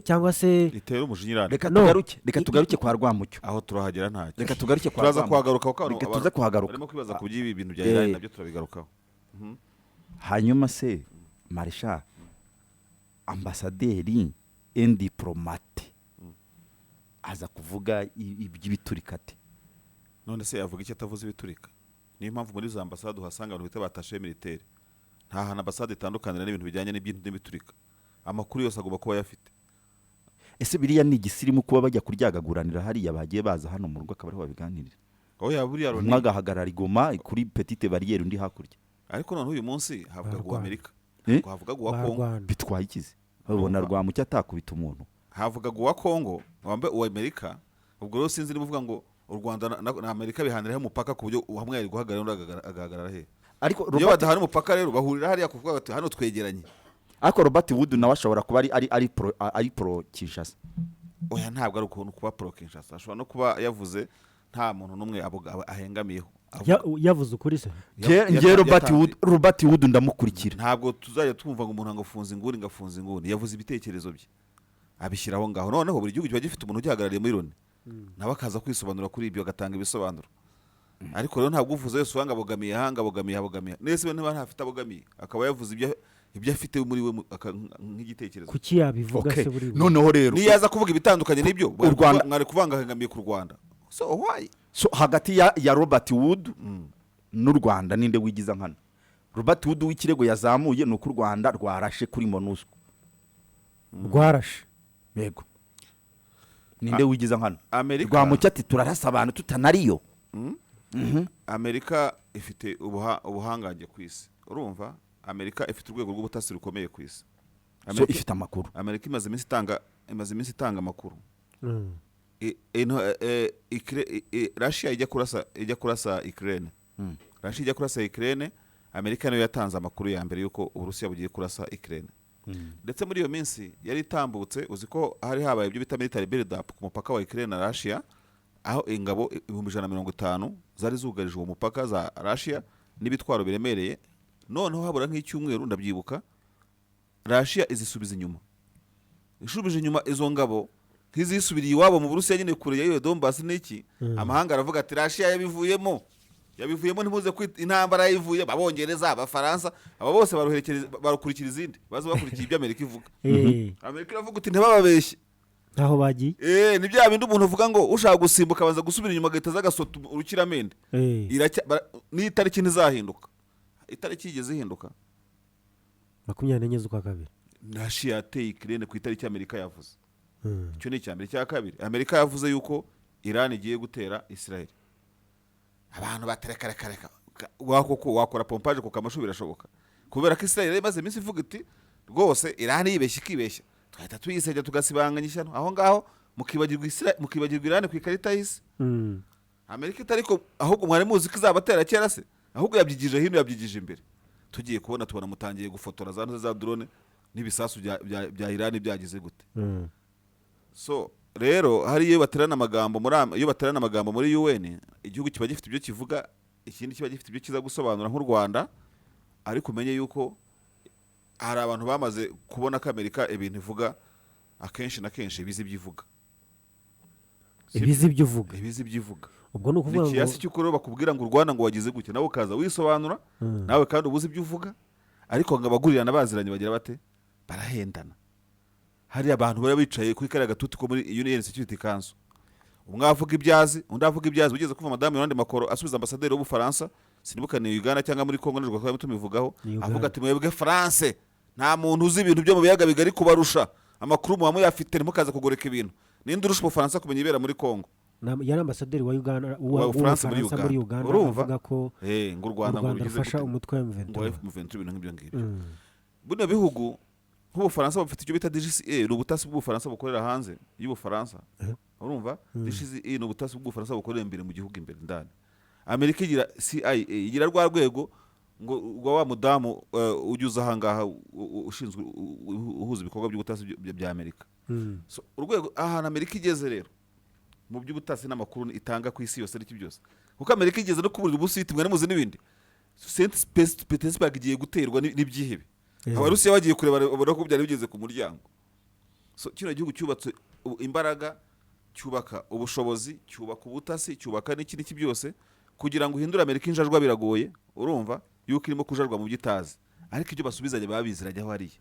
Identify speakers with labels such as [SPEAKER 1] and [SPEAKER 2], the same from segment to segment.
[SPEAKER 1] cyangwa se
[SPEAKER 2] itera umujinyirane.
[SPEAKER 3] Reka tugaruke kwa Rwamucyo
[SPEAKER 2] aho turahagera ntacyo.
[SPEAKER 3] Reka tugaruke kwa
[SPEAKER 2] turaza kuhagaruka kuko
[SPEAKER 3] reka tuze kuhagaruka
[SPEAKER 2] barimo kwibaza ku by'ibi bintu bya Iran nabyo turabigarukaho.
[SPEAKER 3] hanyuma se Marisha ambasaderi and diplomate aza kuvuga iby'ibiturika ate?
[SPEAKER 2] None se yavuga icyo atavuze ibiturika? Niyo mpamvu muri za ambasade uhasanga abantu bita batashe militaire. Nta hantu ambasade itandukanira n'ibintu bijyanye n'ibiturika. Amakuru yose agomba kuba yafite.
[SPEAKER 3] Ese biriya ni igisirimu kuba bajya kuryagaguranira hariya bagiye baza hano mu rugo akaba ariho babiganirira?
[SPEAKER 2] Oya buriya Loni
[SPEAKER 3] mwagahagarara Igoma kuri petite barrière undi hakurya.
[SPEAKER 2] Ariko none uyu munsi havuga ngo Amerika. Havuga ngo Kongo
[SPEAKER 3] bitwaye ikizi. Babona Rwamucyo atakubita umuntu.
[SPEAKER 2] Havuga ngo Kongo wambe uwa Amerika. Ubwo rero sinzi nibuvuga ngo u Rwanda na Amerika bihaniraho umupaka ku buryo hamwe yari guhagarara agahagarara he.
[SPEAKER 3] Ariko
[SPEAKER 2] iyo badahari umupaka rero bahurira hariya kuvuga bati hano twegeranye.
[SPEAKER 3] Ariko Robert Wood nawe ashobora kuba ari pro Kinshasa.
[SPEAKER 2] Oya ntabwo ari ukuntu kuba pro Kinshasa. Ashobora no kuba yavuze nta muntu numwe ahengamiyeho.
[SPEAKER 1] Yavuze ukuri se.
[SPEAKER 3] Nge Robert Wood ndamukurikira.
[SPEAKER 2] Ntabwo tuzajya tumva ngo umuntu ngafunze inguni. Yavuze ibitekerezo bye. Abishyiraho ngaho. Noneho buri gihugu kiba gifite umuntu ugihagarariye muri Loni. Nawe akaza kwisobanura kuri ibyo agatanga ibisobanuro. Ariko rero ntabwo uvuze yose wanga bogamiye. Nese niba ntafite abogamiye akaba yavuze ibyo afite muri we nk'igitekerezo.
[SPEAKER 1] Kuki yabivuga se buri
[SPEAKER 3] noneho rero
[SPEAKER 2] niyaza kuvuga ibitandukanye n'ibyo mwari kuvanga hengamiye ku Rwanda. So why?
[SPEAKER 3] So hagati ya Robert Wood n'u Rwanda ninde wigiza nkana? Robert Wood w'ikirego yazamuye nuko u Rwanda rwarashe kuri MONUSCO.
[SPEAKER 1] Rwarashe.
[SPEAKER 3] Yego. Ninde wigiza nkana?
[SPEAKER 2] Amerika
[SPEAKER 3] Rwamucyo ati turarasa abantu tutanariyo.
[SPEAKER 2] Amerika ifite ubuhangange ku isi. Urumva? Amerika ifite urwego rw'ubutasi rukomeye ku isi.
[SPEAKER 3] So ifite amakuru.
[SPEAKER 2] Amerika imaze iminsi itanga amakuru. Russia ijya kurasa Ukraine. Russia ijya kurasa Ukraine, Amerika nayo yatanze amakuru ya mbere yuko Uburusiya bugiye kurasa Ukraine. Ndetse muri iyo minsi yari itambutse uzi ko hari habaye ibyo bita military build up ku mupaka wa Ukraine na Russia, aho ingabo 150 zari zugarije uwo mupaka za Russia n'ibitwaro biremereye. Noneho habura nk'icyumweru ndabyibuka Russia izisubiza inyuma. Ishubije inyuma izo ngabo nk'izisubiriye iwabo mu Burusiya nyine kure ya Donbass n'iki. Amahanga aravuga ati Russia yabivuyemo ntimuze kwita intambara yayivuye. Babongereza Abafaransa aba bose barukurikira izindi baza bakurikiye ibyo Amerika ivuga. Amerika iravuga uti ntibababeshye
[SPEAKER 1] ntaho bagiye.
[SPEAKER 2] Ni bya bindi umuntu uvuga ngo ushaka gusimbuka baza gusubira inyuma gahita zagasota urukiramende. Ni itariki ntizahinduka. Itariki igeze ihinduka
[SPEAKER 1] 24 z'ukwa kabiri.
[SPEAKER 2] Russia yateye Ukraine ku itariki Amerika yavuze. Cyo ni cyambere cya kabiri. Amerika yavuze yuko Iran igiye gutera Israel. Abantu batereka wakora pompage ku kamashu birashoboka. Kubera ko Israel imaze iminsi ivuga iti rwose Iran yibeshye ikibeshya. Twahita tuyisejya tugasibanganya ishyano. Aho ngaho mukibagirwa Iran ku ikarita y'isi. Amerika itariko ahubwo mwari muzi ko izabatera kera se. Ahubwo yabyigije hino yabyigije imbere. Tugiye tubona mutangiye gufotora za drone n'ibisasu bya Iran byagize gute. So rero hari iyo baterana amagambo muri UN, igihugu kiba gifite ibyo kivuga, ikindi kiba gifite ibyo kiza gusobanura nk'u Rwanda. Ariko umenye yuko hari abantu bamaze kubona ko Amerika ibintu ivuga akenshi na kenshi ibizi byivuga.
[SPEAKER 1] Ibizi
[SPEAKER 2] byivuga.
[SPEAKER 1] Ubwo no kuvuga ngo
[SPEAKER 2] ikiyasi cy'ukuri bakubwira ngo u Rwanda ngo wagize gutya nawe ukaza wisobanura nawe kandi ubuzi ibyo uvuga. Ariko ngo abagurirana baziranye bagira bate barahendana. Hari abantu bari bicaye kuri kare gatuti ko muri UN Security Council. Umwe avuga ibyazi undi avuga ibyazi. Ugeze kuva Madame Yolande Macron asubiza ambasaderi w'Ubufaransa sinibukane Uganda cyangwa muri Kongo n'Rwanda twari tumivugaho avuga ati mwebwe France nta muntu uzi ibintu byo mu biyaga bigari kubarusha amakuru mu yafite ntimukaza kugoreka ibintu. Ninde urusha Ubufaransa kumenya ibera muri Kongo?
[SPEAKER 1] Yari ambasaderi wa Uganda
[SPEAKER 2] wa France muri
[SPEAKER 1] Uganda avuga ko
[SPEAKER 2] ngo u Rwanda ngo
[SPEAKER 1] rufasha umutwe wa
[SPEAKER 2] M23 ibintu nk'ibyo ngibyo. Buno bihugu nk'Ubufaransa bafite icyo bita DGCA n'ubutasi bw'Ubufaransa bukorera hanze y'Ubufaransa. Urumva DGCA n'ubutasi bw'Ubufaransa bukorera imbere mu gihugu imbere ndani. Amerika igira CIA igira rwa rwego ngo wa mudamu ujuza ahangaha ushinzwe uhuza ibikorwa by'ubutasi bya Amerika. So urwego ahantu Amerika igeze rero mu by'ubutasi n'amakuru itanga ku isi yose n'iki byose. Kuko Amerika igeze no kuburira ubusiti mwe muzi n'ibindi. Saint Petersburg igiye guterwa n'ibyihebe. Abarusiya bagiye kureba babona ko byari bigeze ku muryango. So kino gihugu cyubatse imbaraga, cyubaka ubushobozi, cyubaka ubutasi, cyubaka n'iki byose kugira ngo uhindure Amerika injajwa biragoye, urumva yuko irimo kujarwa mu byitazi, ariko ibyo basubizanye babizirajyaho hariya,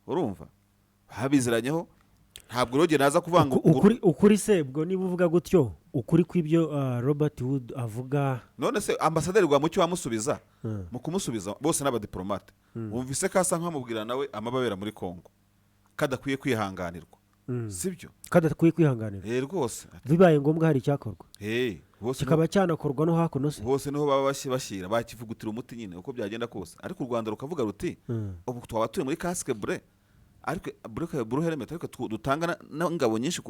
[SPEAKER 2] urumva babiziranyeho. Ntabwo roge naza kuvanga
[SPEAKER 1] ukuri se bwo niba uvuga gutyo ukuri kw'ibyo Robert Wood avuga. None
[SPEAKER 2] se ambasaderi rwa mucyo wamusubiza mu kumusubiza bose n'abadiplomate wumvise kasa nkamubwira nawe amababera muri Kongo kadakwiye kwihanganirwa, sibyo?
[SPEAKER 1] Kadakwiye kwihanganirwa
[SPEAKER 2] rwose,
[SPEAKER 1] bibaye ngombwa hari icyakorwa
[SPEAKER 2] bose
[SPEAKER 1] kikaba cyanakorwa no hakuno se,
[SPEAKER 2] bose niho baba bashyira bakivugutira umuti nyine uko byagenda kose. Ariko u Rwanda rukavuga ruti ubu twaba turi muri casque bleu, ariko bleu helmet, ariko dutanga n'ingabo nyinshi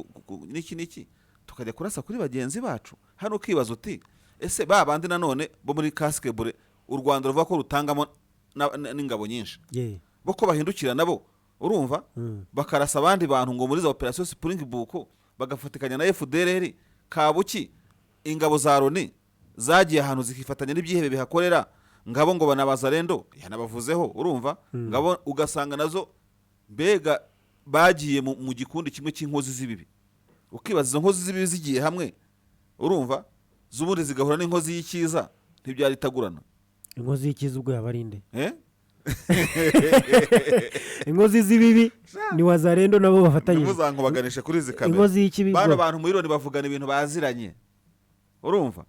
[SPEAKER 2] n'iki tukajya kurasa kuri bagenzi bacu. Hano ukibaza uti ese ba bandi nanone bo muri casque bleu u Rwanda ruvuga ko rutangamo n'ingabo nyinshi bo ko bahindukira nabo, urumva bakarasa abandi bantu ngo muri za operation Springbok bagafatikanya na FDLR Kabuki, ingabo za Loni zagiye ahantu zikifatanya n'ibyihebe bihakorera ngabo ngo banabazarendo yanabavuzeho, urumva ngabo ugasanga nazo mbega bagiye mu gikundi kimwe cy'inkozi z'ibibi. Ukibaza izo nkozi z'ibibi zigiye hamwe, urumva z'ubundi zigahura n'inkozi y'icyiza ntibyaritagurana.
[SPEAKER 1] Inkozi y'icyiza ubwo yabarinde inkozi z'ibibi ni wazarendo nabo bafatanyije,
[SPEAKER 2] muzanko baganisha kuri izi kamera.
[SPEAKER 1] Inkozi y'ikibi
[SPEAKER 2] bano bantu muri Loni bavugana ibintu baziranye, urumva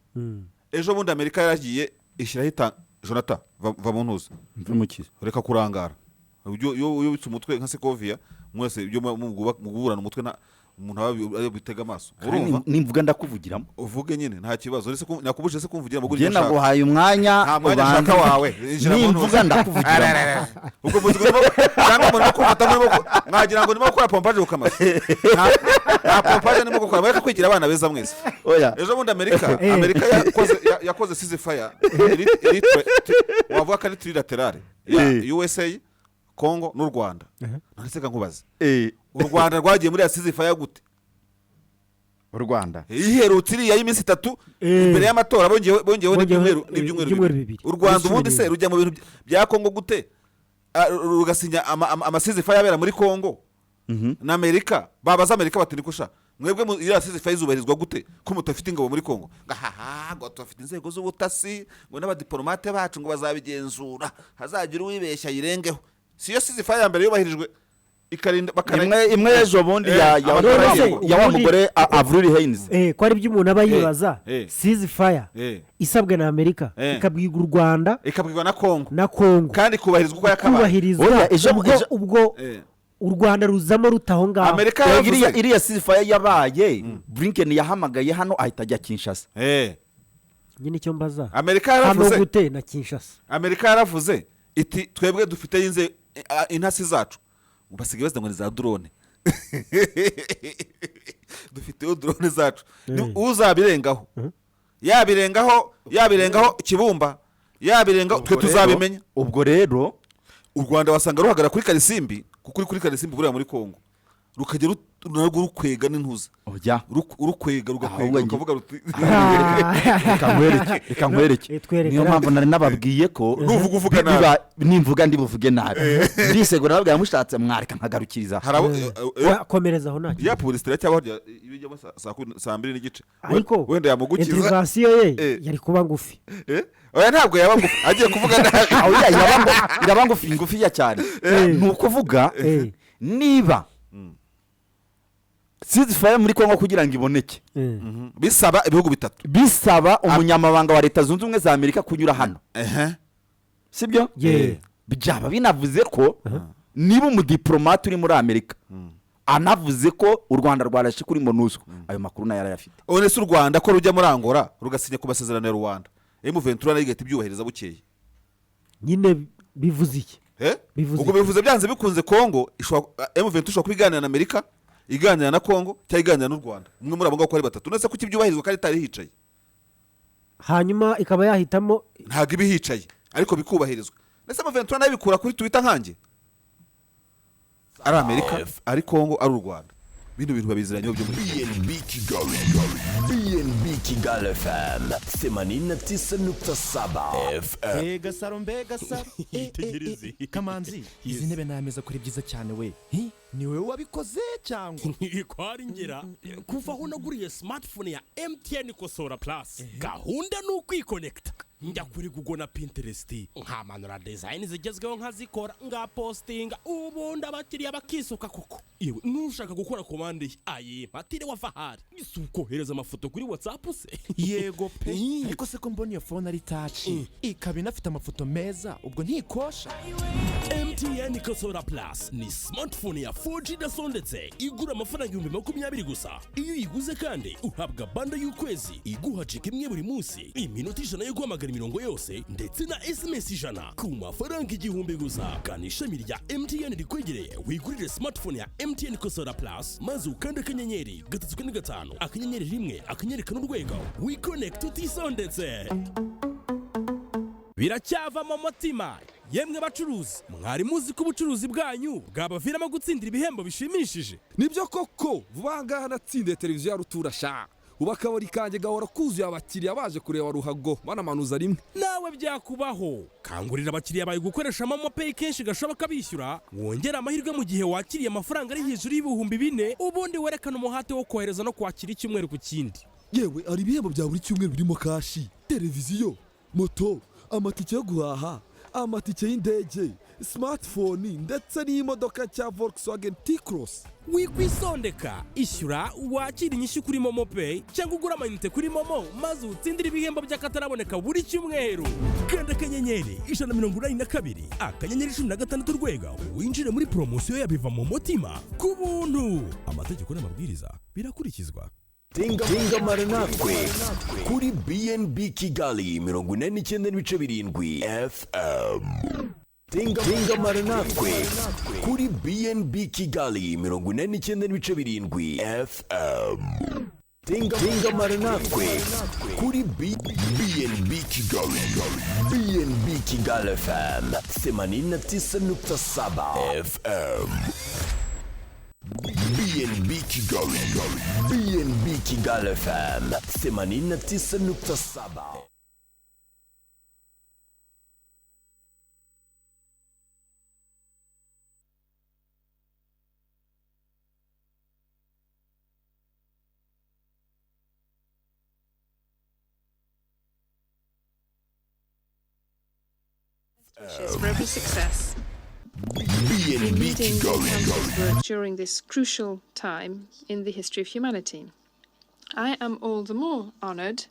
[SPEAKER 2] ejo bundi Amerika yaragiye ishyiraho Jonathan va mu ntuza
[SPEAKER 3] mvukize
[SPEAKER 2] reka kurangara yo bitse umutwe nka Sekovia mwese ibyo muguburana umutwe nta umuntu ayo bitega amaso, urumva
[SPEAKER 3] nimvuga ndakuvugiramo
[SPEAKER 2] uvuge nyine nta kibazo. Uretse nakubuje se kumvugira mu
[SPEAKER 3] guryo nshaka guhaye umwanya
[SPEAKER 2] nta mwanya nshaka wawe
[SPEAKER 3] nimvuga ndakuvugiramo
[SPEAKER 2] ubwo muzi ngo cyangwa umuntu kumfata muri boko mwagira ngo ndimo gukora pompage ukamaze nta pompage ndimo gukora bareka kwigira abana beza mwese. Ejo bundi Amerika yakoze ceasefire wavuga ko ari trilaterale USA Kongo n'u Rwanda. Nanditse nkubaze u Rwanda rwagiye muri ceasefire gute?
[SPEAKER 3] U Rwanda
[SPEAKER 2] iherutse iriya y'iminsi 3 imbere y'amatora bongeyeho n'ibyumweru bibiri. U Rwanda ubundi se rujya mu bintu bya Kongo gute rugasinya ceasefire yabera muri Kongo na Amerika? Babaza Amerika bati nikusha mwebwe iriya ceasefire izubahirizwa gute ko mutafite ingabo muri Kongo? Ngahaha ngo tufite inzego z'ubutasi ngo n'abadiplomate bacu ngo bazabigenzura hazagira uwibeshya yirengeho. Siyo ceasefire ya mbere yubahirijwe ikarinda
[SPEAKER 3] imwe ejo bundi ya wa mugore Avril Haines
[SPEAKER 1] ko ari byo umuntu aba yibaza. Ceasefire isabwe na Amerika ikabwirwa u Rwanda
[SPEAKER 2] ikabwirwa na Kongo
[SPEAKER 1] kandi
[SPEAKER 2] kubahirizwa uko yakabaye.
[SPEAKER 1] Ubwo u Rwanda ruzamo rutaho ngaho.
[SPEAKER 2] Amerika
[SPEAKER 3] iriya ceasefire yabaye Blinken yahamagaye hano ahita ajya Kinshasa.
[SPEAKER 1] Nyine icyo mbaza
[SPEAKER 2] Amerika yaravuze
[SPEAKER 1] hano gute na Kinshasa.
[SPEAKER 2] Amerika yaravuze iti twebwe dufite yinze intasi zacu basigaye baza ngo ni za drone dufite drone zacu uzabirengaho yabirengaho Kibumba yabirengaho twe tuzabimenya.
[SPEAKER 3] Ubwo rero
[SPEAKER 2] u Rwanda wasanga ruhagara kuri Karisimbi kuri Karisimbi buriya muri Kongo rukajya rukwega n'intuza urukwega rugakwega rukavuga ruti
[SPEAKER 3] reka nkwereke. Niyo mpamvu nari nababwiye ko
[SPEAKER 2] nuvuga nabi
[SPEAKER 3] nimvuga ndi buvuge nabi bisegura nabwo yamushatse mwareka nkagarukiriza
[SPEAKER 1] komereza aho nacyo
[SPEAKER 2] ya polisi cyangwa ibijyamo saa 2:30
[SPEAKER 1] ariko
[SPEAKER 2] wenda yamugukiza
[SPEAKER 1] intervention ye yari kuba ngufi.
[SPEAKER 2] Oya ntabwo yaba ngufi agiye kuvuga nabi
[SPEAKER 3] iraba ngufi ya cyane nukuvuga niba ceasefire muri Kongo kugira ngo iboneke
[SPEAKER 2] bisaba ibihugu bitatu,
[SPEAKER 3] bisaba umunyamabanga wa Leta Zunze Ubumwe za Amerika kunyura hano. Sibyo? Byaba binavuze ko niba umudiplomate uri muri Amerika anavuze ko u Rwanda rwarashe kuri MONUSCO ayo makuru nayo yarayafite.
[SPEAKER 2] Onese u Rwanda ko rujya muri Angola rugasinya ku masezerano ya Rwanda M23 nayo igahita ibyubahiriza bukeye.
[SPEAKER 1] Nyine bivuze iki?
[SPEAKER 2] Ubwo bivuze byanze bikunze Kongo M23 ishobora kubiganira na Amerika iganira na Kongo cyangwa iganira n'u Rwanda. Umwe muri abo ngabo ko ari batatu nese ko kibyubahirizwa kandi itari hicaye
[SPEAKER 1] hanyuma ikaba yahitamo
[SPEAKER 2] ntago ibihicaye ariko bikubahirizwa. Nese M23 nayo bikura kuri Twitter nkanjye ari Amerika ari Kongo ari u Rwanda bino bintu babiziranyeho byo muri
[SPEAKER 4] BNB Kigali FM 89.7 FM.
[SPEAKER 5] Gasaro tegereze Kamanzi izi ntebe n'ameza kuri byiza cyane we ni wowe wabikoze cyangwa
[SPEAKER 6] kwari ngera kuva aho naguriye smartphone ya MTN Kosora Plus gahunda ni ukwikonekta njya kuri Google na Pinterest nkamanura design zigezweho nkazikora nga posting ubundi abakiriya bakisuka koko yewe nushaka gukora commande aye matire wa Fahari isuko hereza amafoto kuri WhatsApp se
[SPEAKER 5] yego pe ariko se ko mbona iyo phone ari touch ikaba inafite amafoto meza ubwo ntikosha.
[SPEAKER 6] MTN Kosora Plus ni smartphone ya 4G dasondetse igura amafaranga 2020 gusa. Iyo uyiguze kandi uhabwa banda y'ukwezi iguha chike imwe buri munsi iminota 100 yo guhamagara imirongo yose ndetse na SMS 100 ku mafaranga 1000 gusa. Kandi ishami rya MTN rikwegereye wigurire smartphone ya MTN Kosora Plus maze ukanda akanyenyeri 355 akanyenyeri 1 akanyenyeri 5 urwego wiconnect utisondetse. Biracyava mu mutima yemwe bacuruzi mwari muzi ko ubucuruzi bwanyu bwabaviramo gutsindira ibihembo bishimishije.
[SPEAKER 7] Nibyo koko vuba ngaha natsindiye televiziyo ya rutura sha ubakabari kanje gahora kuzuye abakiriya baje kureba ruhago banamanuza rimwe.
[SPEAKER 6] Nawe byakubaho kangurira abakiriya bawe gukoresha momo pay kenshi gashoboka bishyura wongera amahirwe mu gihe wakiriye amafaranga ari hejuru y'ibihumbi 4 ubundi werekana umuhate wo kohereza no kwakira icyumweru ku kindi.
[SPEAKER 7] Yewe ari ibihembo bya buri cyumweru birimo kashi, televiziyo, moto, amatike yo guhaha, amatike y'indege, smartphone ndetse n'imodoka cya Volkswagen T-Cross.
[SPEAKER 6] Wikwisondeka ishyura wakira inyishyu kuri momo pay cyangwa ugura amayinite kuri momo maze utsindire ibihembo by'akataraboneka buri cyumweru. Kanda akanyenyeri 182 akanyenyeri 16 urwego winjire muri promosiyo ya biva mu mutima ku buntu. Amategeko n'amabwiriza birakurikizwa.
[SPEAKER 4] Tinga maranatwe kuri BNB Kigali 89.7 FM. Tinga maranatwe kuri BNB Kigali 89.7 FM. Tinga maranatwe kuri BNB Kigali FM 89.7 FM. BNB Kigali FM 89.7.
[SPEAKER 8] For every success.
[SPEAKER 4] BNB Kigali
[SPEAKER 8] During this crucial time in the history of humanity. I am all the more honoured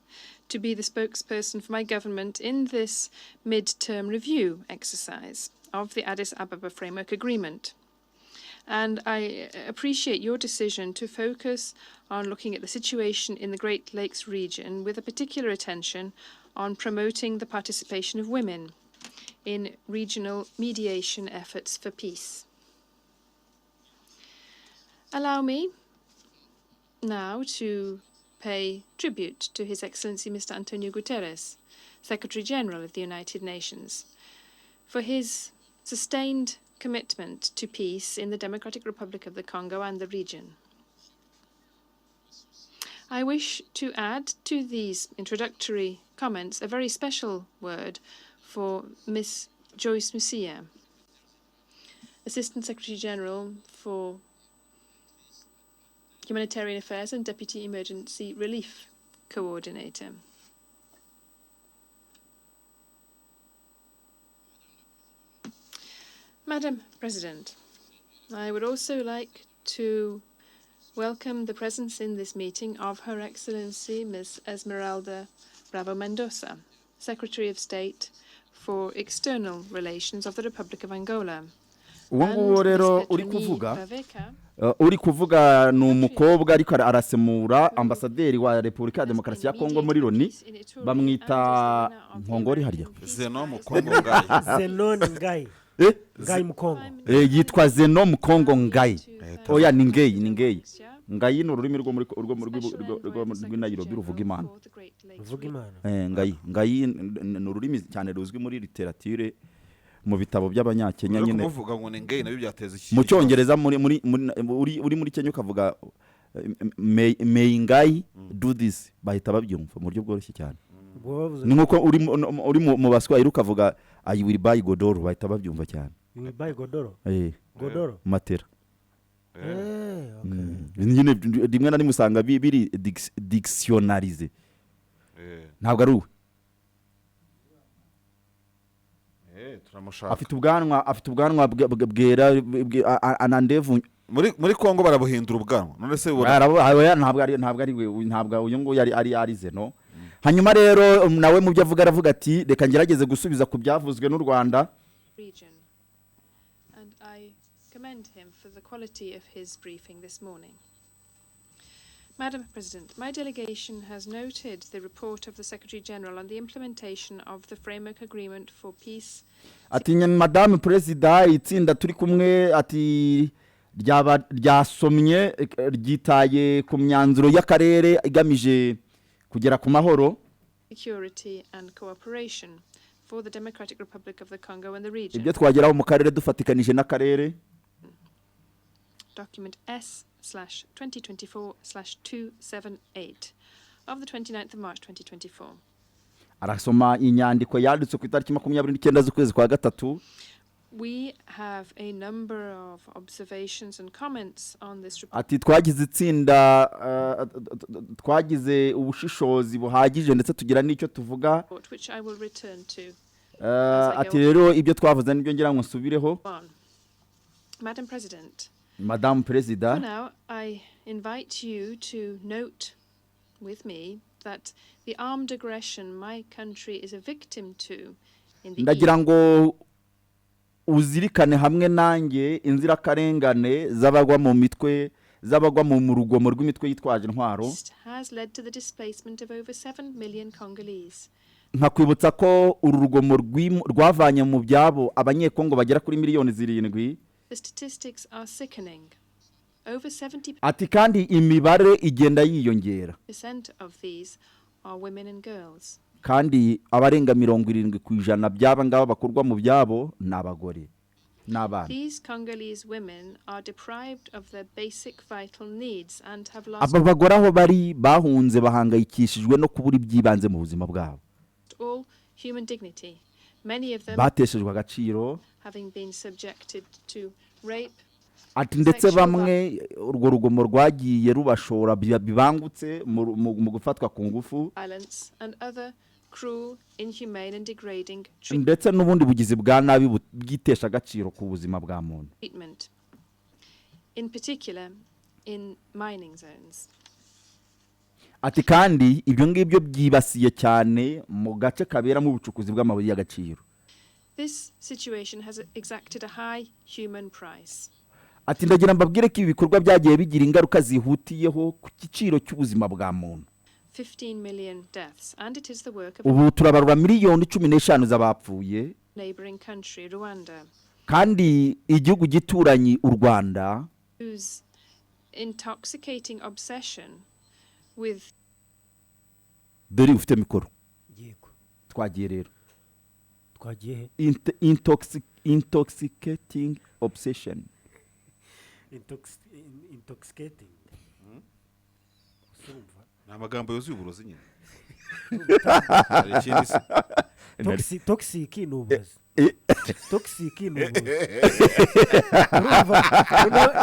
[SPEAKER 8] to be the spokesperson for my government in this mid-term review exercise of the Addis Ababa Framework Agreement. And I appreciate your decision to focus on looking at the situation in the Great Lakes region with a particular attention on promoting the participation of women in regional mediation efforts for peace. Allow me now to pay tribute to His Excellency Mr. Antonio Guterres, Secretary General of the United Nations, for his sustained commitment to peace in the Democratic Republic of the Congo and the region. I wish to add to these introductory comments a very special word for Ms. Joyce Musia, Assistant Secretary General for Humanitarian Affairs and Deputy Emergency Relief Coordinator. Madam President, I would also like to welcome the presence in this meeting of Her Excellency Ms. Esmeralda Bravo Mendoza, Secretary of State for External Relations of the Republic of Angola.
[SPEAKER 3] Uwo rero uri kuvuga ni umukobwa ariko arasemura ambasaderi wa Repubulika ya Demokarasi ya Kongo muri Loni bamwita Nkongori harya
[SPEAKER 2] Zeno Mukongo Ngai
[SPEAKER 1] Zenon Ngai Ngai Mukongo
[SPEAKER 3] yitwa Zeno Mukongo Ngai oya ni Ngai Ngai ni ururimi rwo muri Nairobi ruvuga Imana Ngai ni ururimi cyane ruzwi muri literature mu bitabo by'abanyakenya nyine
[SPEAKER 2] kuvuga ngo ni ngey nabyo byateza iki
[SPEAKER 3] mu cyongereza muri Kenya ukavuga may guy do this bahita babyumva mu buryo bworoshye cyane ni nkuko uri mu baswahili ukavuga I will buy godoro bahita babyumva cyane
[SPEAKER 1] you will buy godoro
[SPEAKER 3] godoro matera nyine rimwe na rimwe usanga biri dictionarize ntabwo ari uwe afite ubwanwa bwera anandevu
[SPEAKER 2] muri Kongo barabuhindura ubwanwa none se
[SPEAKER 3] ntabwo ari we ntabwo uyu ngo yari arize no hanyuma rero nawe mu byo avuga aravuga ati reka ngerageze gusubiza ku byavuzwe n'u Rwanda
[SPEAKER 8] and I commend him for the quality of his briefing this morning. Madam President, my delegation has noted the report of the Secretary General on the implementation of the Framework Agreement for Peace.
[SPEAKER 3] Ati Madam President itsinda turi kumwe ati ryasomye ryitaye ku myanzuro y'akarere igamije kugera ku mahoro,
[SPEAKER 8] security and cooperation for the Democratic Republic of the Congo and the region.
[SPEAKER 3] Ibyo twageraho mu karere dufatikanije n'akarere.
[SPEAKER 8] Document S/2024/278 of the 29th of March 2024.
[SPEAKER 3] Arasoma inyandiko yanditse ku itariki 29 z'ukwezi kwa gatatu.
[SPEAKER 8] We have a number of observations and comments on this report.
[SPEAKER 3] Ati twagize itsinda twagize ubushishozi buhagije ndetse tugira n'icyo tuvuga.
[SPEAKER 8] Which I will return to.
[SPEAKER 3] Ati rero ibyo twavuze nibyo ngira ngo nsubireho.
[SPEAKER 8] Madam President.
[SPEAKER 3] Madam President.
[SPEAKER 8] For now, I invite you to note with me that the armed aggression my country is a victim to in the
[SPEAKER 3] ndagira ngo uzirikane hamwe nanjye inzirakarengane zabagwa mu mitwe zabagwa mu rugomo rw'imitwe yitwaje intwaro
[SPEAKER 8] has led to the displacement of over 7 million Congolese.
[SPEAKER 3] Nkakwibutsa ko uru rugomo rwavanye mu byabo abanyekongo bagera kuri miliyoni 7.
[SPEAKER 8] The statistics are sickening. Over 70%
[SPEAKER 3] ati kandi imibare igenda yiyongera
[SPEAKER 8] of these are women and girls.
[SPEAKER 3] Kandi abarenga 70% byaba ngaba bakurwa mu byabo n'abagore n'abana.
[SPEAKER 8] These Congolese women are deprived of their basic vital needs and have lost
[SPEAKER 3] aba bagore aho bari bahunze bahangayikishijwe no kubura ibyibanze mu buzima bwabo.
[SPEAKER 8] All human dignity. Many of them
[SPEAKER 3] bateshejwe agaciro
[SPEAKER 8] having been subjected to rape.
[SPEAKER 3] Ati ndetse bamwe urwo rugomo rwagiye rubashora bibangutse mu gufatwa ku ngufu.
[SPEAKER 8] Violence and other cruel, inhumane and degrading
[SPEAKER 3] ndetse n'ubundi bugizi bwa nabi bwitesha agaciro ku buzima bwa muntu.
[SPEAKER 8] In particular in mining zones.
[SPEAKER 3] Ati kandi ibyo ngibyo byibasiye cyane mu gace kaberamo ubucukuzi bw'amabuye y'agaciro.
[SPEAKER 8] This situation has exacted a high human price.
[SPEAKER 3] Ati ndagira mbabwire ko ibikorwa byagiye bigira ingaruka zihutiyeho ku giciro cy'ubuzima bwa muntu.
[SPEAKER 8] 15 million deaths and it is the work of
[SPEAKER 3] ubu turabarura miliyoni 15 z'abapfuye
[SPEAKER 8] neighboring country Rwanda.
[SPEAKER 3] Kandi igihugu gituranyi u Rwanda
[SPEAKER 8] whose intoxicating obsession with
[SPEAKER 3] dore ufite mikoro.
[SPEAKER 1] Yego.
[SPEAKER 3] Twagiye rero.
[SPEAKER 1] Twagiye
[SPEAKER 3] intoxicating obsession.
[SPEAKER 1] Intoxicating.
[SPEAKER 2] Amagambo yuzuye uburozi nyine.
[SPEAKER 1] Toxic nuburozi. Toxic nuburozi.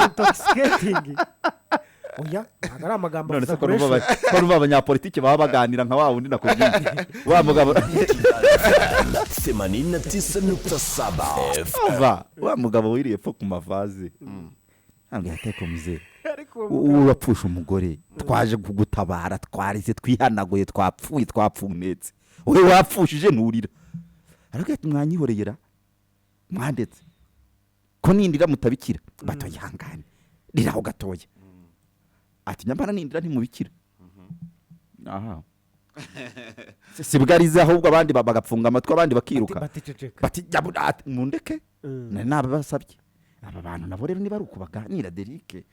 [SPEAKER 1] Intoxicating. Oya, agara amagambo
[SPEAKER 3] none se ko ruva abanyapolitike baba baganira nka wa wundi nakubwiye. Wa mugabo
[SPEAKER 4] 89.7
[SPEAKER 3] wa mugabo wiriye pfo ku mavaze. Ntabwo yateko muzee. Urapfusha umugore twaje kugutabara twarize twihanaguye twapfunetse wowe wapfushije nurira ariko ati mwanyihoreyera mwandetse ko nindira mutabikira bato yangane riraho gatoya ati nyamara nindira ntimubikira aha sibwarize ahubwo abandi bagapfunga amatwi abandi bakiruka bati mundeke nabasabye aba bantu nabo rero niba ari ukubaganira Derike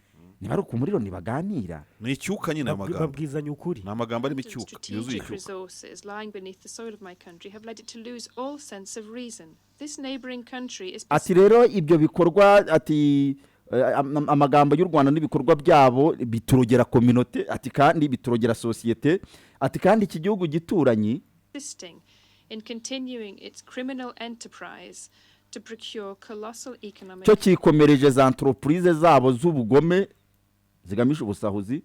[SPEAKER 3] niba ari ukumuriro ntibaganira
[SPEAKER 2] ni icyuka nyine amagambo
[SPEAKER 1] babwizanya ukuri
[SPEAKER 2] ni amagambo arimo icyuka yuzuye
[SPEAKER 8] Strategic
[SPEAKER 2] icyuka
[SPEAKER 8] resources lying beneath the soil of my country have led it to lose all sense of reason. This neighboring country is
[SPEAKER 3] ati rero ibyo bikorwa ati amagambo y'u Rwanda n'ibikorwa byabo biturogera community ati kandi biturogera societe ati kandi iki gihugu gituranyi
[SPEAKER 8] persisting in continuing its criminal enterprise to procure colossal economic
[SPEAKER 3] cyo kikomereje za entreprise zabo z'ubugome zigamije ubusahuzi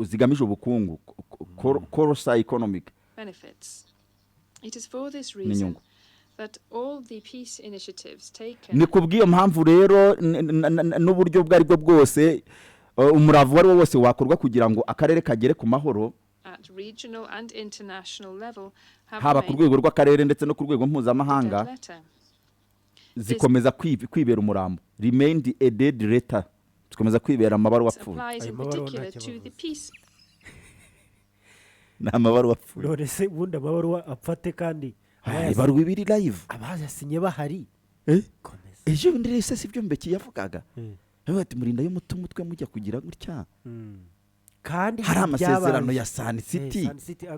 [SPEAKER 3] zigamije ubukungu colossal economic
[SPEAKER 8] benefits. It is for this reason that all the peace initiatives taken
[SPEAKER 3] ni kubw'iyo mpamvu rero n'uburyo bwari bwo bwose umuravu wari wose wakorwa kugira ngo akarere kagere ku mahoro
[SPEAKER 8] at regional and international level
[SPEAKER 3] haba ku rwego rw'akarere ndetse no ku rwego mpuzamahanga zikomeza kwibera umurambo remained a dead letter tukomeza kwibera amabaruwa apfuye ni amabaruwa apfuye
[SPEAKER 1] none se ubundi amabaruwa apfate kandi
[SPEAKER 3] ibaruwa ibiri live
[SPEAKER 1] abayasinye bahari
[SPEAKER 3] ejo bundi rero se sibyo mbeki yavugaga ati murinda y'umuto umutwe mujya kugira gutya
[SPEAKER 1] kandi
[SPEAKER 3] hari amasezerano ya Sun City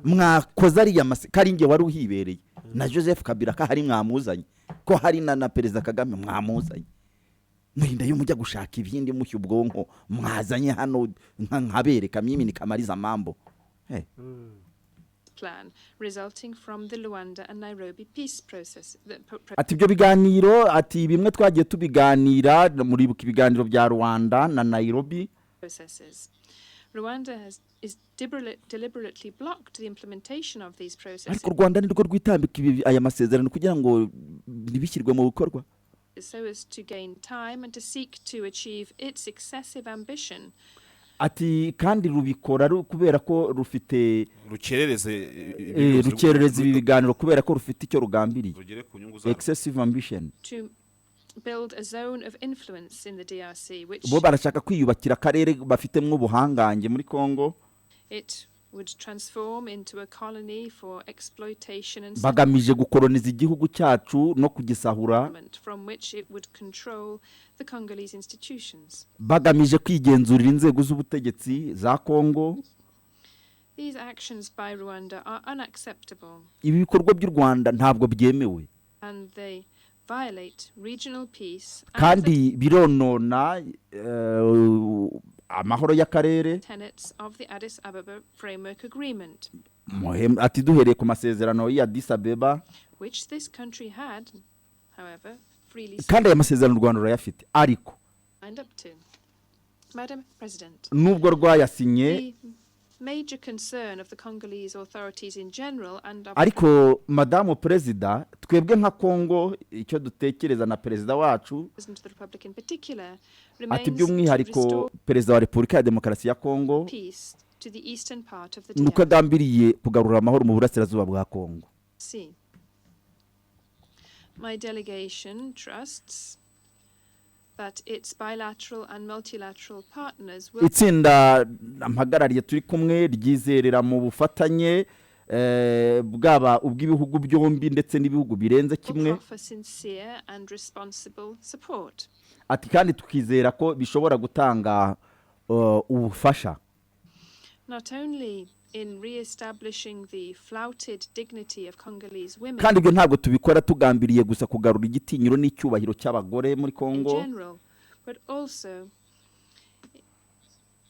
[SPEAKER 3] mwakoze ari kari nge wari uhibereye na Joseph Kabila ka hari mwamuzanye ko hari na Perezida Kagame mwamuzanye murinda yo mujya gushaka ibindi mushyu ubwonko mwazanye hano nkabereka mimi nikamariza mambo
[SPEAKER 8] plan resulting from the Rwanda and Nairobi peace process.
[SPEAKER 3] Ati byo biganiro ati bimwe twagiye tubiganira muri ibiganiro bya Rwanda na Nairobi
[SPEAKER 8] processes. Rwanda is deliberately blocked the implementation of these processes.
[SPEAKER 3] Ariko Rwanda nirwo rwitambika aya masezerano kugira ngo nibishyirwe mu bikorwa.
[SPEAKER 8] So as to gain time and to seek to achieve its excessive ambition.
[SPEAKER 3] Ati kandi rubikora kubera ko rufite rukerereza ibi biganiro kubera ko rufite icyo rugambiriye excessive ambition
[SPEAKER 8] to build a zone of influence in the DRC which
[SPEAKER 3] bo barashaka kwiyubakira akarere bafitemo ubuhangange muri Kongo
[SPEAKER 8] it would transform into a colony for exploitation and
[SPEAKER 3] bagamije gukoloniza igihugu cyacu no kugisahura
[SPEAKER 8] from which it would control the Congolese institutions.
[SPEAKER 3] Bagamije kwigenzurira inzego z'ubutegetsi za Kongo.
[SPEAKER 8] These actions by Rwanda are unacceptable.
[SPEAKER 3] Ibi bikorwa by'u Rwanda ntabwo byemewe.
[SPEAKER 8] And they violate regional peace
[SPEAKER 3] kandi bironona amahoro y'akarere
[SPEAKER 8] tenets of the Addis Ababa Framework Agreement.
[SPEAKER 3] Ati duhereye ku masezerano ya Addis Ababa
[SPEAKER 8] which this country had, however, freely
[SPEAKER 3] kandi aya masezerano Rwanda rayafite ariko
[SPEAKER 8] signed up to. Madam President,
[SPEAKER 3] nubwo rwayasinye
[SPEAKER 8] major concern of the Congolese authorities in general and
[SPEAKER 3] ariko Madame President twebwe nka Kongo icyo dutekereza na Perezida wacu ati by'umwihariko Perezida wa Repubulika ya Demokarasi ya Kongo nuko agambiriye kugarura amahoro mu burasirazuba bwa Kongo.
[SPEAKER 8] My delegation trusts that its bilateral and multilateral partners will
[SPEAKER 3] itsinda mpagarariye turi kumwe ryizerera mu bufatanye bwaba ubw'ibihugu byombi ndetse n'ibihugu birenze kimwe ati kandi tukizera ko bishobora gutanga ubufasha
[SPEAKER 8] not only in re-establishing the flouted dignity of Congolese women
[SPEAKER 3] kandi ibyo ntabwo tubikora tugambiriye gusa kugarura igitinyiro n'icyubahiro cy'abagore muri Kongo
[SPEAKER 8] in general, but also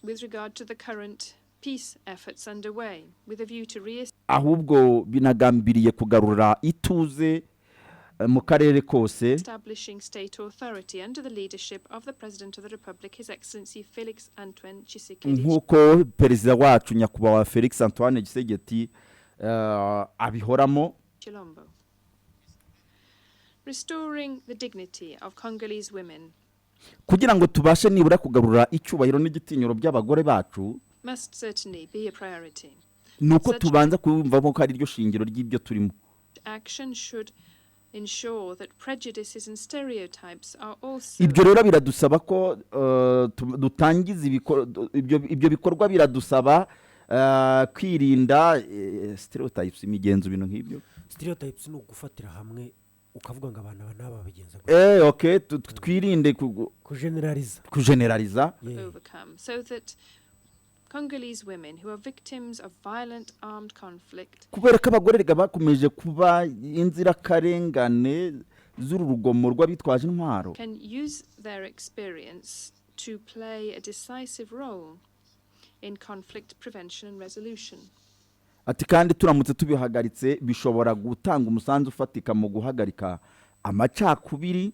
[SPEAKER 8] with regard to the current peace efforts underway with a view to
[SPEAKER 3] ahubwo binagambiriye kugarura ituze mu karere kose
[SPEAKER 8] establishing state authority under the leadership of the President of the Republic, His Excellency Felix Antoine Tshisekedi.
[SPEAKER 3] Nkuko Perezida wacu nyakubahwa Felix Antoine Tshisekedi abihoramo.
[SPEAKER 8] Restoring the dignity of Congolese women.
[SPEAKER 3] Kugira ngo tubashe nibura kugarura icyubahiro n'igitinyiro by'abagore bacu
[SPEAKER 8] must certainly be a priority.
[SPEAKER 3] Nuko tubanza kumvamo ko ari ryo shingiro ry'ibyo turimo.
[SPEAKER 8] Action should ensure that prejudices and stereotypes are also
[SPEAKER 3] ibyo rero biradusaba ko dutangiza ibyo bikorwa biradusaba kwirinda stereotypes imigenzo bintu nk'ibyo.
[SPEAKER 1] Stereotypes no gufatira hamwe ukavuga ngo abantu aba n'aba bagenza
[SPEAKER 3] okay twirinde kugeneraliza
[SPEAKER 8] overcome so that Congolese women who are victims of violent armed conflict
[SPEAKER 3] kubera ko abagore bakomeje kuba inzirakarengane z'uru rugomo rw'abitwaje intwaro
[SPEAKER 8] can use their experience to play a decisive role in conflict prevention and resolution.
[SPEAKER 3] Ati kandi turamutse tubihagaritse bishobora gutanga umusanzu ufatika mu guhagarika amacakubiri.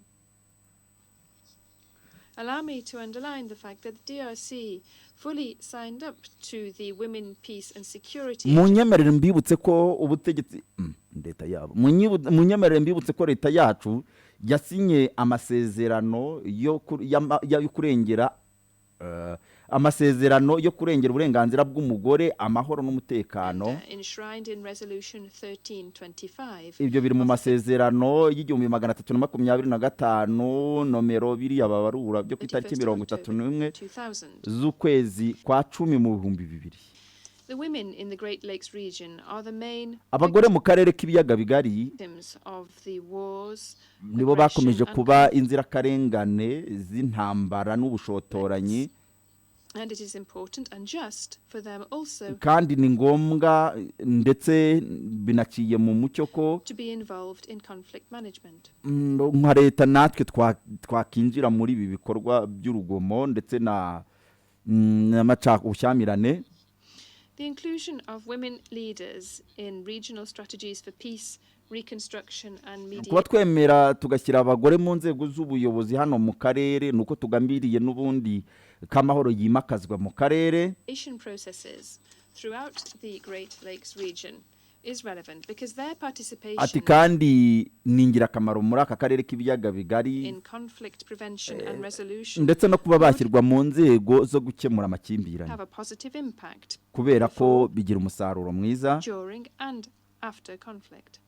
[SPEAKER 8] Allow me to underline the fact that the DRC fully signed up to the Women, Peace and Security.
[SPEAKER 3] Munyemerere mbibutse ko ubutegetsi leta yabo. Munyemerere mbibutse ko leta yacu yasinye amasezerano yo kurengera amasezerano yo kurengera uburenganzira bw'umugore amahoro n'umutekano
[SPEAKER 8] enshrined in resolution 1325.
[SPEAKER 3] Ibyo biri mu masezerano y'igihumbi 325 nomero 2 yababarura byo ku itariki 31 z'ukwezi kwa 10 mu 2000.
[SPEAKER 8] The women in the Great Lakes region are the main
[SPEAKER 3] abagore mu karere k'ibiyaga bigari
[SPEAKER 8] victims of the wars
[SPEAKER 3] nibo bakomeje kuba inzirakarengane z'intambara n'ubushotoranyi.
[SPEAKER 8] And it is important and just for them also
[SPEAKER 3] kandi ni ngombwa ndetse binaciye mu mucyo ko
[SPEAKER 8] to be involved in conflict management.
[SPEAKER 3] Nka leta natwe twakinjira muri ibi bikorwa by'urugomo ndetse n'amacakubiri.
[SPEAKER 8] The inclusion of women leaders in regional strategies for peace, reconstruction and mediation.
[SPEAKER 3] Kuba twemera tugashyira abagore mu nzego z'ubuyobozi hano mu karere nuko tugambiriye n'ubundi kamahoro yimakazwa mu karere.
[SPEAKER 8] Processes throughout the Great Lakes region is relevant because their participation
[SPEAKER 3] ati kandi ni ingirakamaro muri aka karere k'ibiyaga bigari
[SPEAKER 8] in conflict prevention and resolution
[SPEAKER 3] ndetse no kuba bashyirwa mu nzego zo gukemura amakimbirane
[SPEAKER 8] have a positive impact
[SPEAKER 3] kubera ko bigira umusaruro mwiza
[SPEAKER 8] during and after conflict.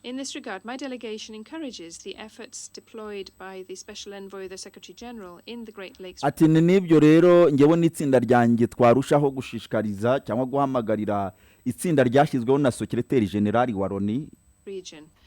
[SPEAKER 8] In this regard, my delegation encourages the efforts deployed by the Special Envoy, the Secretary General, in the Great Lakes.
[SPEAKER 3] Ati nibyo rero ngewe n'itsinda ryanjye twarushaho gushishikariza cyangwa guhamagarira itsinda ryashyizweho na Secretary General wa Loni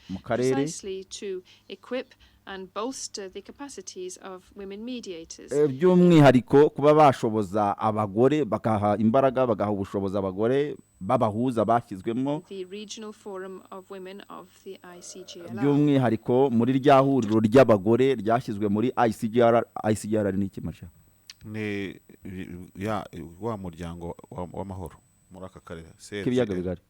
[SPEAKER 3] mu karere
[SPEAKER 8] precisely to equip and bolster the capacities of women mediators.
[SPEAKER 3] By'umwihariko kuba bashoboza abagore bakaha imbaraga bagaha ubushobozi abagore babahuza bashyizwemo
[SPEAKER 8] the regional forum of women of the ICGLR.
[SPEAKER 3] By'umwihariko muri rya huriro ry'abagore ryashyizwe muri ICGLR ni ikimasha
[SPEAKER 2] ne ya wa muryango w'amahoro muri aka karere
[SPEAKER 3] k'ibiyaga bigari.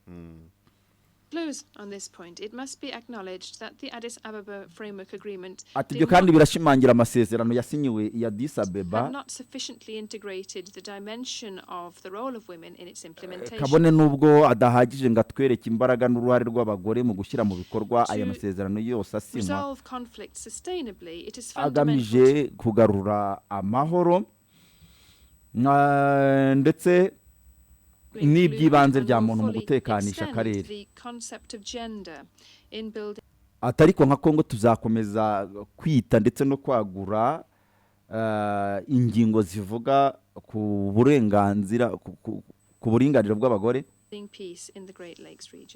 [SPEAKER 8] Close on this point, it must be acknowledged that the Addis Ababa Framework Agreement
[SPEAKER 3] ati kandi birashimangira amasezerano yasinyiwe ya Addis Ababa
[SPEAKER 8] not sufficiently integrated the dimension of the role of women in its implementation.
[SPEAKER 3] Kabone nubwo adahagije ngatwereka imbaraga n'uruhare rw'abagore mu gushyira mu bikorwa aya masezerano yose asinywa agamije kugarura amahoro ndetse n'iby'ibanze bya muntu mu gutekanisha akarere. Atariko nka Kongo tuzakomeza kwita ndetse no kwagura ingingo zivuga ku burenganzira ku buringanire bw'abagore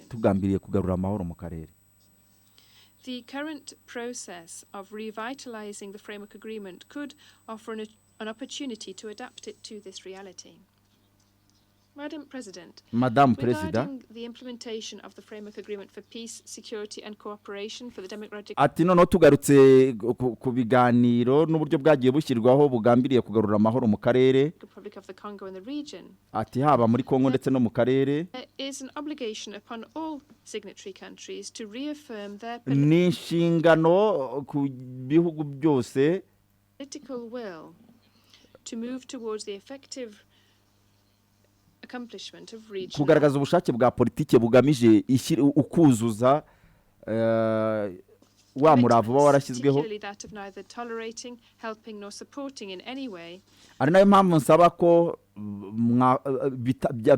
[SPEAKER 3] tugambiriye kugarura amahoro mu karere.
[SPEAKER 8] The current process of revitalizing the framework agreement could offer an opportunity to adapt it to this reality. Madam President, regarding the implementation of the framework agreement for peace, security and cooperation for the democratic
[SPEAKER 3] ati noneho tugarutse ku biganiro n'uburyo bwagiye bushyirwaho bugambiriye kugarura amahoro mu karere
[SPEAKER 8] Republic of the Congo and the region.
[SPEAKER 3] Ati haba muri Kongo ndetse no mu karere
[SPEAKER 8] there is an obligation upon all signatory countries to reaffirm their
[SPEAKER 3] n'inshingano ku bihugu byose
[SPEAKER 8] political will to move towards the effective
[SPEAKER 3] kugaragaza ubushake bwa politike bugamije ukuzuza wa murava warashyizweho. Ari nayo mpamvu nsaba ko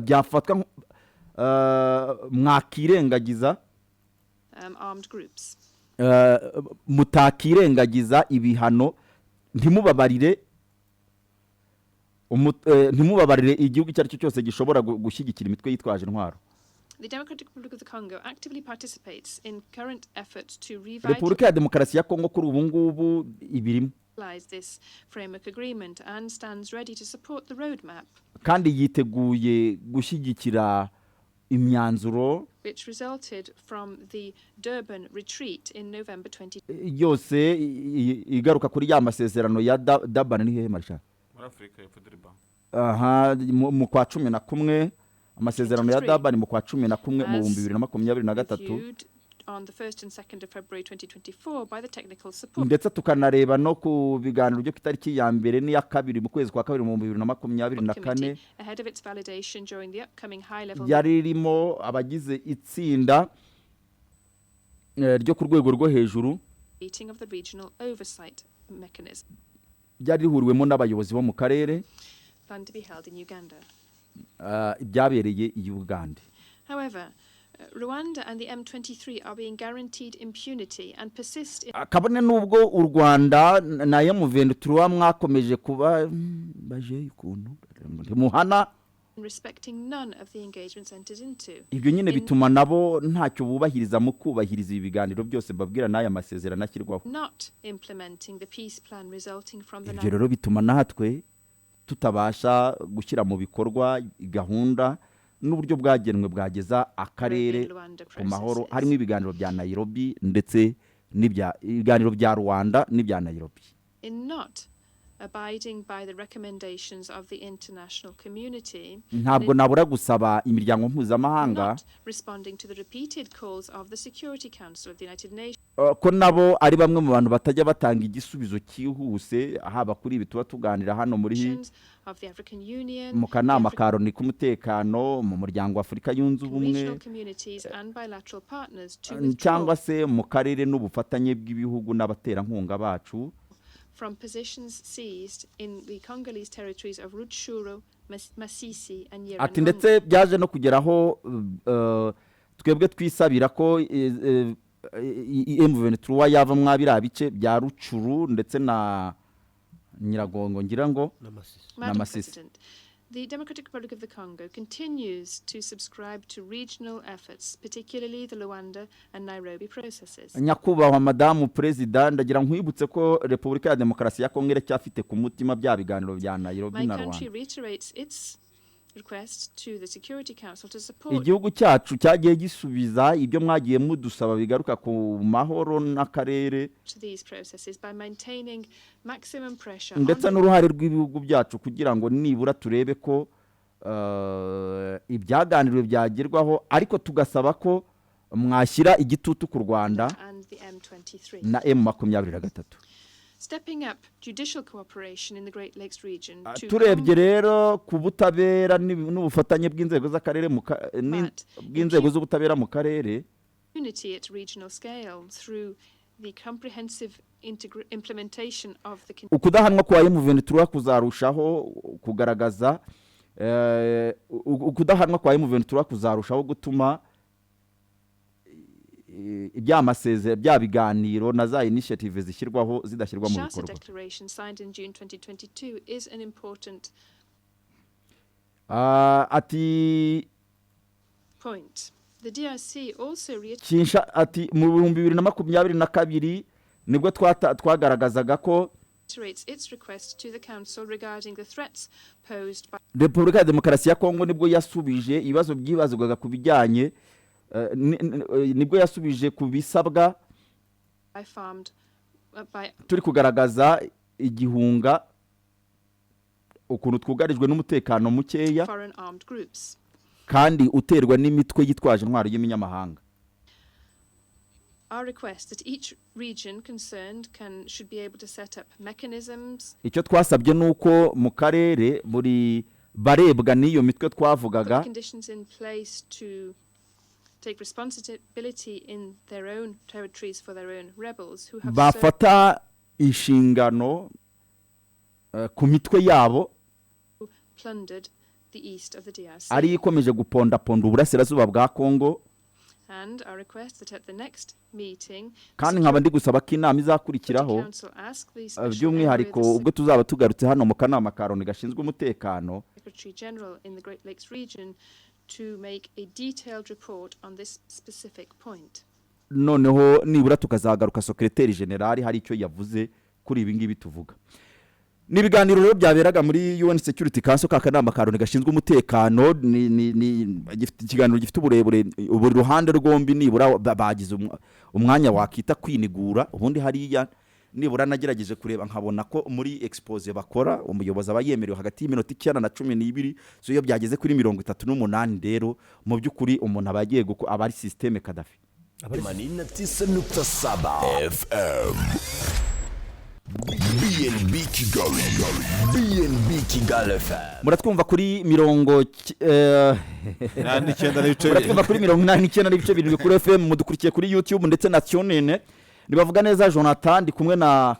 [SPEAKER 3] byafatwa mwakirengagiza mutakirengagiza ibihano ntimubabarire ntimubabarire igihugu icyo ari cyo cyose gishobora gushyigikira imitwe yitwaje intwaro.
[SPEAKER 8] The Democratic Republic of the Congo actively participates in current efforts to
[SPEAKER 3] repubulika ya demokarasi ya kongo kuri ubu ngubu ibirimo
[SPEAKER 8] revitalize this framework agreement and stands ready to support the roadmap
[SPEAKER 3] kandi yiteguye gushyigikira imyanzuro
[SPEAKER 8] which resulted from the Durban retreat in November 20.
[SPEAKER 3] yose igaruka kuri ya masezerano ya Durban ni hehe marisha
[SPEAKER 2] muri Afrika y'Epfo Durban
[SPEAKER 3] mu kwa 11 amasezerano ya Durban mu kwa 11 mu 2023
[SPEAKER 8] on the 1st and 2nd of February 2024 by the technical support.
[SPEAKER 3] Ndetse tukanareba no ku biganiro byo kitariki ya mbere ni ya kabiri mu kwezi kwa kabiri mu 2024
[SPEAKER 8] ahead of its validation during the upcoming high level
[SPEAKER 3] yaririmo abagize itsinda ryo ku rwego rwo hejuru
[SPEAKER 8] meeting of the regional oversight mechanism
[SPEAKER 3] byari rihuriwemo n'abayobozi bo mu karere
[SPEAKER 8] planned to be held in Uganda.
[SPEAKER 3] Byabereye i Uganda.
[SPEAKER 8] However, Rwanda and the M23 are being guaranteed impunity and persist in
[SPEAKER 3] kabone nubwo u Rwanda na M23 mwakomeje kuba baje ikuntu muhana
[SPEAKER 8] respecting none of the engagements entered into.
[SPEAKER 3] Ibyo nyine bituma nabo ntacyo bubahiriza mu kubahiriza ibiganiro byose babwira n'aya masezerano ashyirwaho.
[SPEAKER 8] Not implementing the peace plan resulting from the
[SPEAKER 3] Ibyo rero bituma natwe tutabasha gushyira mu bikorwa gahunda n'uburyo bwagenwe bwageza akarere ku mahoro harimo ibiganiro bya Nairobi ndetse ibiganiro bya Rwanda n'ibya Nairobi.
[SPEAKER 8] In not abiding by the recommendations of the international community,
[SPEAKER 3] ntabwo nabura gusaba imiryango mpuzamahanga
[SPEAKER 8] responding to the repeated calls of the Security Council of the United Nations
[SPEAKER 3] ko nabo ari bamwe mu bantu batajya batanga igisubizo cyihuse haba kuri ibi tuba tuganira hano muri
[SPEAKER 8] of the African Union
[SPEAKER 3] mu kanama ka Loni k'umutekano mu muryango wa Afurika yunze ubumwe cyangwa se mu karere n'ubufatanye bw'ibihugu n'abaterankunga bacu
[SPEAKER 8] from positions seized in the Congolese territories of Rutshuru, Masisi and Nyiragongo.
[SPEAKER 3] Ati ndetse byaje no kugeraho twebwe twisabira ko M23 yava mwabira bice bya Rutshuru ndetse na Nyiragongo ngira ngo
[SPEAKER 8] na Masisi. The Democratic Republic of the Congo continues to subscribe to regional efforts, particularly the Luanda and Nairobi processes.
[SPEAKER 3] Nyakubahwa Madamu President ndagira nkwibutse ko Repubulika ya Demokarasi ya Kongo cyafite ku mutima bya biganiro bya Nairobi na Rwanda.
[SPEAKER 8] My country reiterates its request to the Security Council to support.
[SPEAKER 3] Igihugu cyacu cyagiye gisubiza ibyo mwagiye mudusaba bigaruka ku mahoro n'akarere.
[SPEAKER 8] To these processes by maintaining maximum pressure.
[SPEAKER 3] Ndetse n'uruhare rw'ibihugu byacu kugira ngo nibura turebe ko ibyaganiro byagerwaho ariko tugasaba ko mwashyira igitutu ku Rwanda na M23.
[SPEAKER 8] Stepping up judicial cooperation in the Great Lakes region to
[SPEAKER 3] turebye rero ku butabera n'ubufatanye bw'inzego z'akarere bw'inzego z'ubutabera mu karere
[SPEAKER 8] unity at regional scale through the comprehensive implementation of the
[SPEAKER 3] ukudahanwa kwa M23 kuzarushaho kugaragaza ukudahanwa kwa M23 kuzarushaho gutuma ibyamasezerano bya biganiro na za initiative zishyirwaho zidashyirwa mu bikorwa.
[SPEAKER 8] Declaration signed in June 2022 is an important
[SPEAKER 3] ati
[SPEAKER 8] point. The DRC also
[SPEAKER 3] Kinsha ati mu 2022 nibwo twagaragazaga ko
[SPEAKER 8] its request to the council regarding the threats posed by
[SPEAKER 3] Repubulika ya Demokarasi ya Kongo nibwo yasubije ibibazo byibazwaga ku bijyanye nibwo yasubije ku bisabwa turi kugaragaza igihunga ukuntu twugarijwe n'umutekano mukeya kandi uterwa n'imitwe yitwaje intwaro y'iminyamahanga.
[SPEAKER 8] Our request that each region concerned should be able to set up mechanisms.
[SPEAKER 3] Icyo twasabye nuko mu karere buri barebwa n'iyo mitwe twavugaga
[SPEAKER 8] conditions in place to take responsibility in their own territories for their own rebels who have
[SPEAKER 3] bafata inshingano ku mitwe yabo
[SPEAKER 8] plundered the east of the DRC.
[SPEAKER 3] Ari ikomeje gupondaponda uburasirazuba bwa Kongo.
[SPEAKER 8] And our request that at the next meeting
[SPEAKER 3] kandi nkaba ndi gusaba ko inama izakurikiraho by'umwihariko ubwo tuzaba tugarutse hano mu kanama ka Loni gashinzwe umutekano
[SPEAKER 8] Secretary General in the Great Lakes region to make a detailed report on this specific point.
[SPEAKER 3] noneho nibura tukazagaruka secretary general hari icyo yavuze kuri ibi ngibi tuvuga. Ni ibiganiro rero byaberaga muri UN Security Council kakanama karone gashinzwe umutekano ni ikiganiro gifite uburebure ubu ruhande rwombi nibura bagize umwanya wakita kwinigura ubundi hariya nibura nagerageje kureba nkabona ko muri expose bakora umuyobozi abayemerewe hagati y'iminota 9 na 12 so iyo byageze kuri 38 rero mu byukuri umuntu abagiye abari systeme Kadafi
[SPEAKER 4] 89.7 FM BNB Kigali BNB Kigali FM
[SPEAKER 3] muratwumva kuri mirongo muratwumva kuri 89.7 kuri FM mudukurikiye kuri YouTube ndetse na TuneIn nibavuga neza Jonathan ndi kumwe na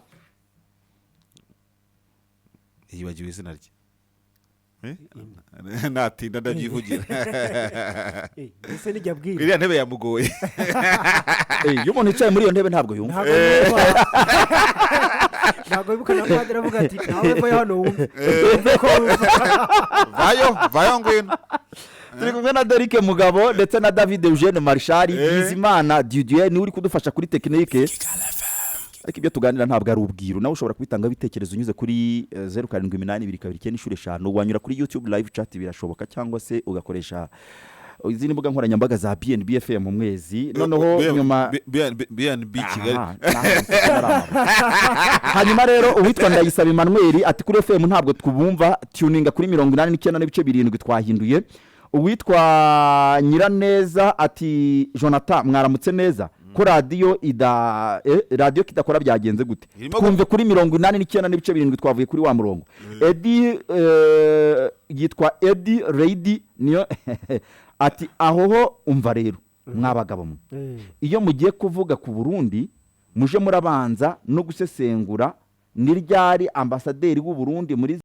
[SPEAKER 2] yibagiwe izina rye natinda ndabyivugira
[SPEAKER 1] ese nijya bwira
[SPEAKER 2] iriya ntebe yamugoye
[SPEAKER 3] iyo umuntu yicaye muri iyo ntebe ntabwo yumva
[SPEAKER 1] ntabwo bibuka na padiri avuga ati nawe mva hano wumve
[SPEAKER 2] vayo ngwino
[SPEAKER 3] turi kumwe na Derike Mugabo ndetse na David Eugene Marshal Bizimana Didier ni uri kudufasha kuri technique ariko ibyo tuganira ntabwo ari ubwiro nawe ushobora kubitanga bitekerezo unyuze kuri 078229 wanyura kuri YouTube live chat birashoboka cyangwa se ugakoresha izindi mbuga nkoranyambaga za BNB FM mu mwezi noneho nyuma
[SPEAKER 2] BNB Kigali
[SPEAKER 3] hanyuma rero uwitwa Ndayisaba Emmanuel ati kuri FM ntabwo twubumva tuninga kuri 89.7 twahinduye uwitwa Nyiraneza ati Jonathan mwaramutse neza ko radio kidakora byagenze gute kumve kuri 89.7 twavuye kuri wa murongo Edi yitwa Edi Ready niyo ati ahoho umva rero mwabagabo mu iyo mugiye kuvuga ku Burundi muje murabanza no gusesengura ni ryari ambasaderi w'u Burundi muri